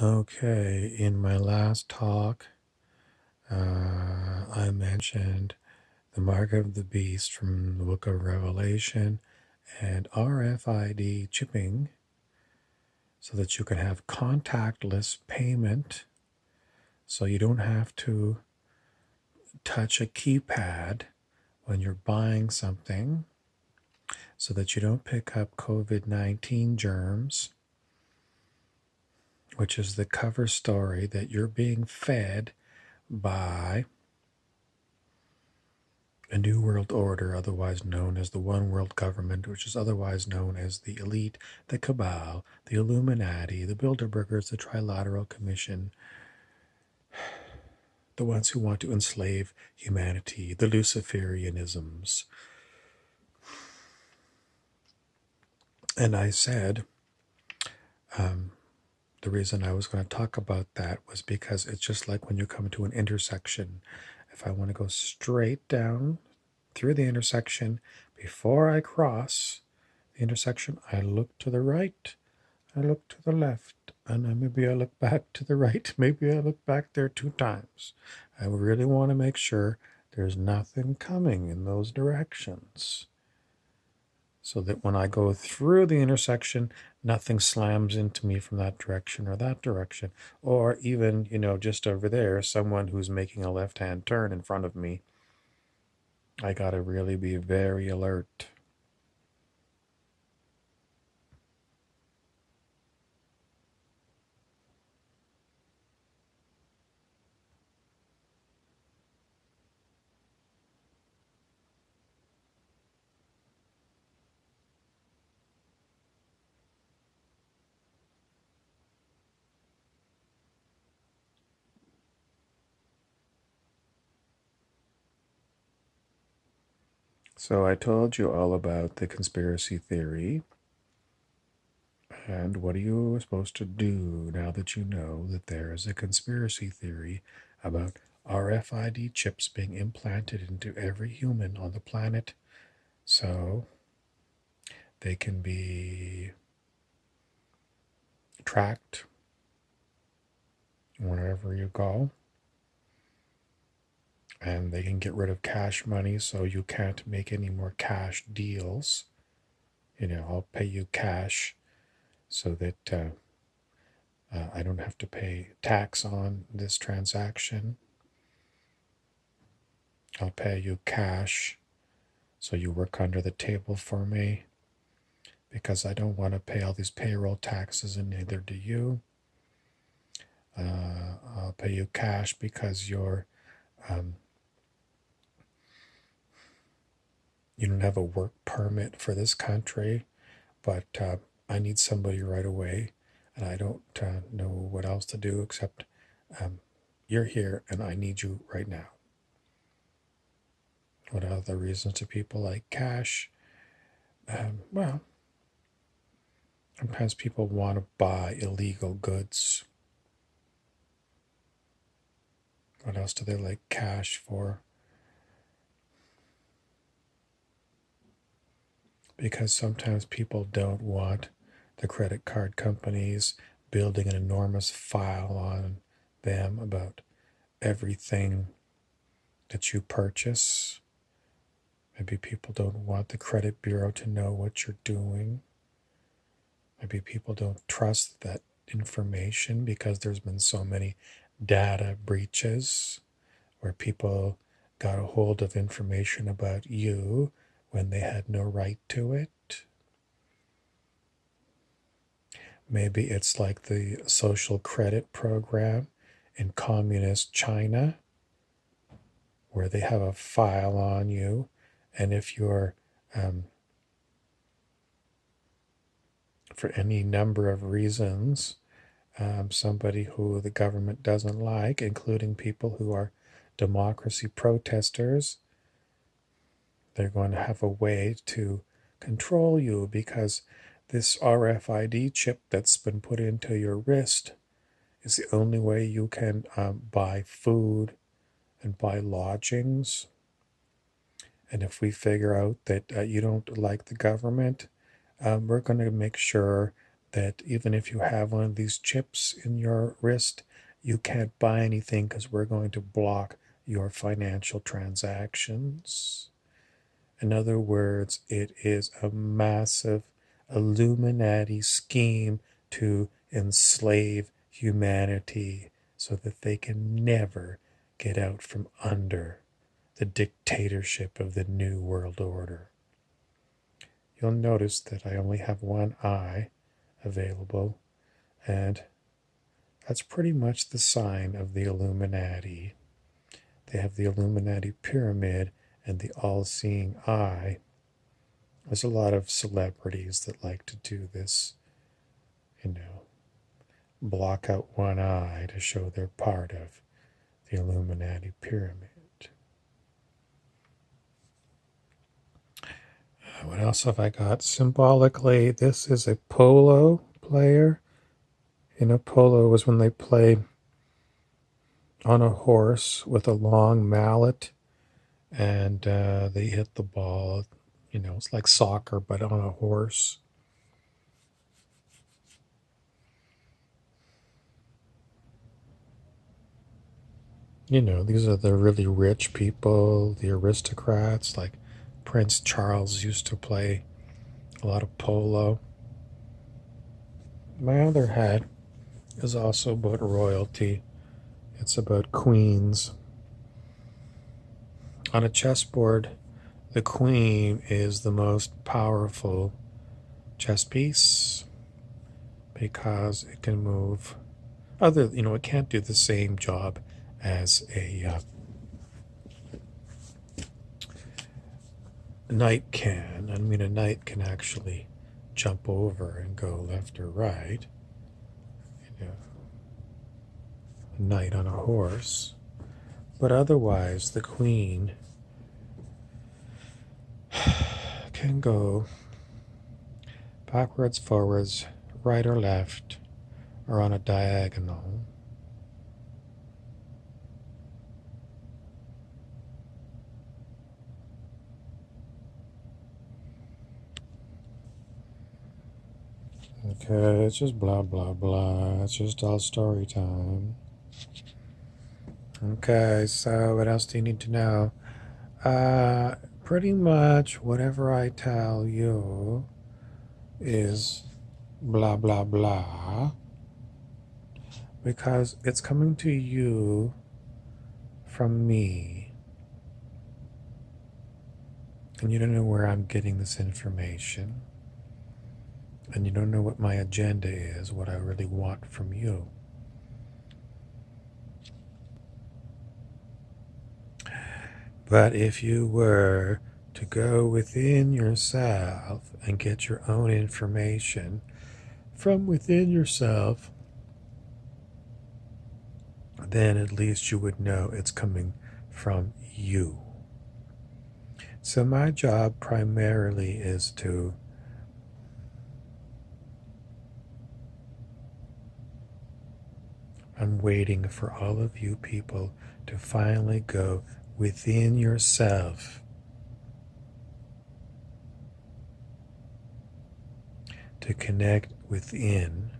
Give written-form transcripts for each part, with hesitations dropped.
Okay, in my last talk, I mentioned the mark of the beast from the book of Revelation and RFID chipping so that you can have contactless payment so you don't have to touch a keypad when you're buying something so that you don't pick up COVID-19 germs, which is the cover story that you're being fed by a new world order, otherwise known as the one world government, which is otherwise known as the elite, the cabal, the Illuminati, the Bilderbergers, the Trilateral Commission, the ones who want to enslave humanity, the Luciferianisms. And I said, the reason I was going to talk about that was because it's just like when you come to an intersection. If I want to go straight down through the intersection, before I cross the intersection, I look to the right, I look to the left, and then maybe I look back to the right. Maybe I look back there 2 times. I really want to make sure there's nothing coming in those directions, so that when I go through the intersection, nothing slams into me from that direction or that direction. Or even, just over there, someone who's making a left-hand turn in front of me. I got to really be very alert. So I told you all about the conspiracy theory. And what are you supposed to do now that you know that there is a conspiracy theory about RFID chips being implanted into every human on the planet so they can be tracked wherever you go, and they can get rid of cash money so you can't make any more cash deals. I'll pay you cash so that I don't have to pay tax on this transaction. I'll pay you cash so you work under the table for me, because I don't want to pay all these payroll taxes, and neither do you. I'll pay you cash because you don't have a work permit for this country, but I need somebody right away, and I don't know what else to do except you're here and I need you right now. What other reasons do people like cash? Well, sometimes people want to buy illegal goods. What else do they like cash for? Because sometimes people don't want the credit card companies building an enormous file on them about everything that you purchase. Maybe people don't want the credit bureau to know what you're doing. Maybe people don't trust that information because there's been so many data breaches where people got a hold of information about you when they had no right to it. Maybe it's like the social credit program in communist China, where they have a file on you, and if you're for any number of reasons, somebody who the government doesn't like, including people who are democracy protesters, they're going to have a way to control you, because this RFID chip that's been put into your wrist is the only way you can buy food and buy lodgings. And if we figure out that you don't like the government, we're going to make sure that even if you have one of these chips in your wrist, you can't buy anything because we're going to block your financial transactions. In other words, it is a massive Illuminati scheme to enslave humanity so that they can never get out from under the dictatorship of the New World Order. You'll notice that I only have one eye available, and that's pretty much the sign of the Illuminati. They have the Illuminati pyramid and the all-seeing eye. There's a lot of celebrities that like to do this, block out one eye to show they're part of the Illuminati pyramid. What else have I got? Symbolically, this is a polo player. Polo is when they play on a horse with a long mallet, and they hit the ball. It's like soccer, but on a horse. These are the really rich people, the aristocrats, like Prince Charles used to play a lot of polo. My other hat is also about royalty. It's about queens. On a chessboard, the queen is the most powerful chess piece because it can move. It can't do the same job as a knight can. I mean, a knight can actually jump over and go left or right. A knight on a horse. But otherwise, the queen can go backwards, forwards, right or left, or on a diagonal. Okay, it's just blah, blah, blah. It's just all story time. Okay, so what else do you need to know? Pretty much whatever I tell you is blah, blah, blah. Because it's coming to you from me. And you don't know where I'm getting this information. And you don't know what my agenda is, what I really want from you. But if you were to go within yourself and get your own information from within yourself, then at least you would know it's coming from you. So my job primarily is to I'm waiting for all of you people to finally go within yourself to connect within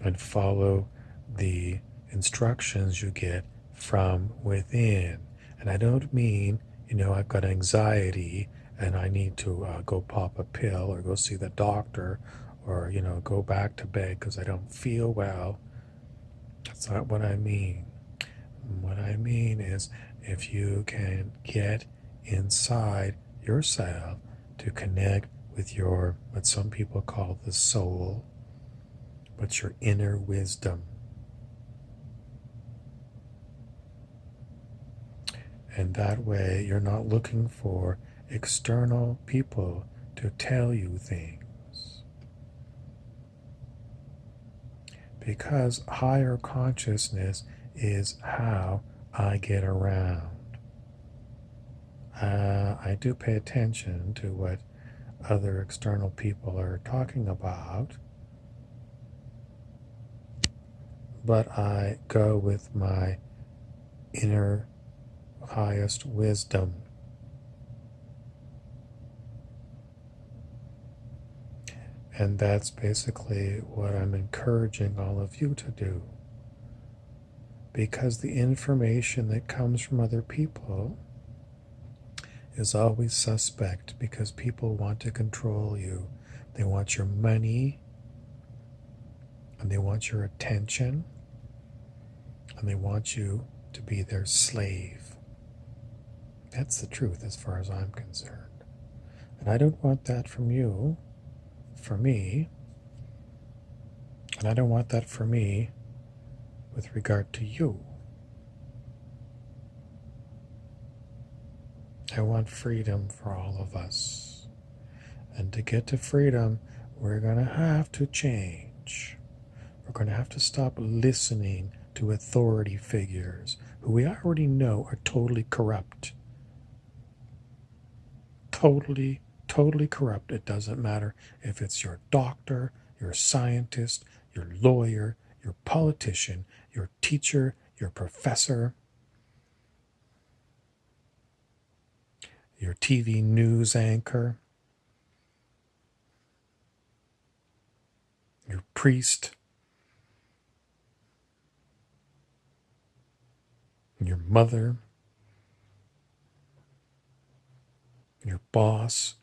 and follow the instructions you get from within. And I don't mean, I've got anxiety and I need to go pop a pill or go see the doctor or, go back to bed because I don't feel well. That's not what I mean. What I mean is if you can get inside yourself to connect with your, what some people call the soul, but your inner wisdom. And that way you're not looking for external people to tell you things. Because higher consciousness is how I get around. I do pay attention to what other external people are talking about, but I go with my inner highest wisdom. And that's basically what I'm encouraging all of you to do. Because the information that comes from other people is always suspect, because people want to control you. They want your money, and they want your attention, and they want you to be their slave. That's the truth as far as I'm concerned. And I don't want that from you, for me, and I don't want that for me with regard to you. I want freedom for all of us. And to get to freedom, we're going to have to change. We're going to have to stop listening to authority figures who we already know are totally corrupt. Totally, totally corrupt. It doesn't matter if it's your doctor, your scientist, your lawyer, your politician, your teacher, your professor, your TV news anchor, your priest, your mother, your boss.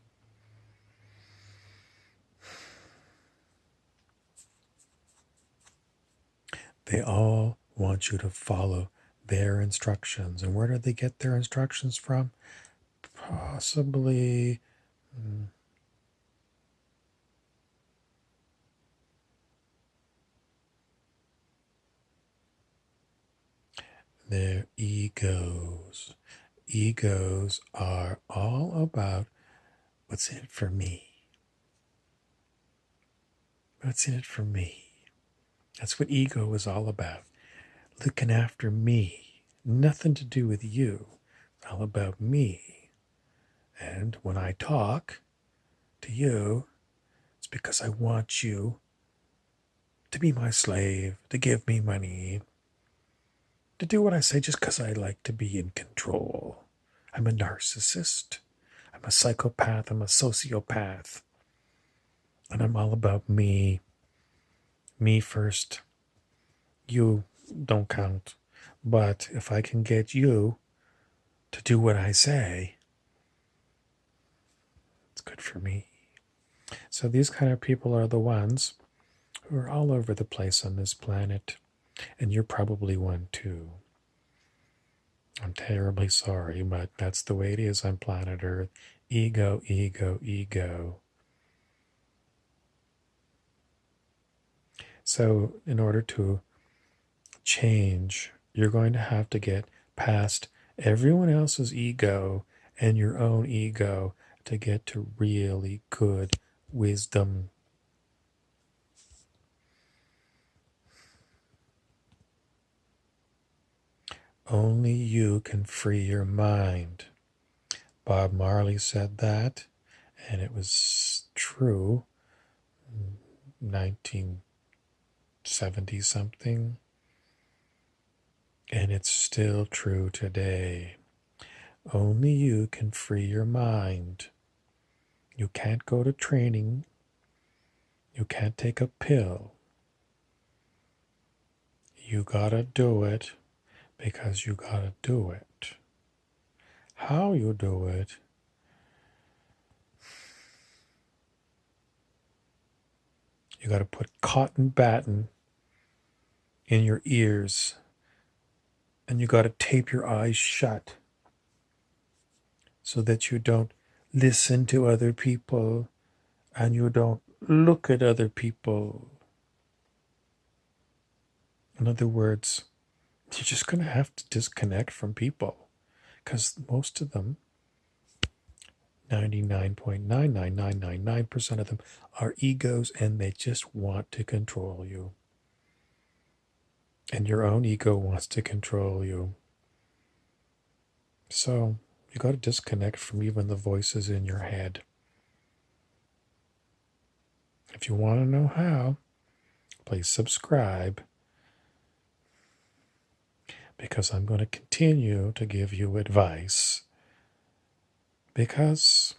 They all want you to follow their instructions. And where do they get their instructions from? Possibly their egos. Egos are all about what's in it for me. What's in it for me? That's what ego is all about. Looking after me. Nothing to do with you. All about me. And when I talk to you, it's because I want you to be my slave, to give me money, to do what I say just because I like to be in control. I'm a narcissist. I'm a psychopath. I'm a sociopath. And I'm all about me. Me first. You don't count. But if I can get you to do what I say, it's good for me. So these kind of people are the ones who are all over the place on this planet. And you're probably one too. I'm terribly sorry, but that's the way it is on planet Earth. Ego, ego, ego. So in order to change, you're going to have to get past everyone else's ego and your own ego to get to really good wisdom. Only you can free your mind. Bob Marley said that, and it was true. 1970 something, and it's still true today. Only you can free your mind. You can't go to training. You can't take a pill. You gotta do it because you gotta do it. How you do it, you gotta put cotton batting in your ears, and you gotta tape your eyes shut so that you don't listen to other people and you don't look at other people. In other words, you're just going to have to disconnect from people, because most of them, 99.99999% of them, are egos, and they just want to control you. And your own ego wants to control you. So you got to disconnect from even the voices in your head. If you want to know how, please subscribe, because I'm going to continue to give you advice, because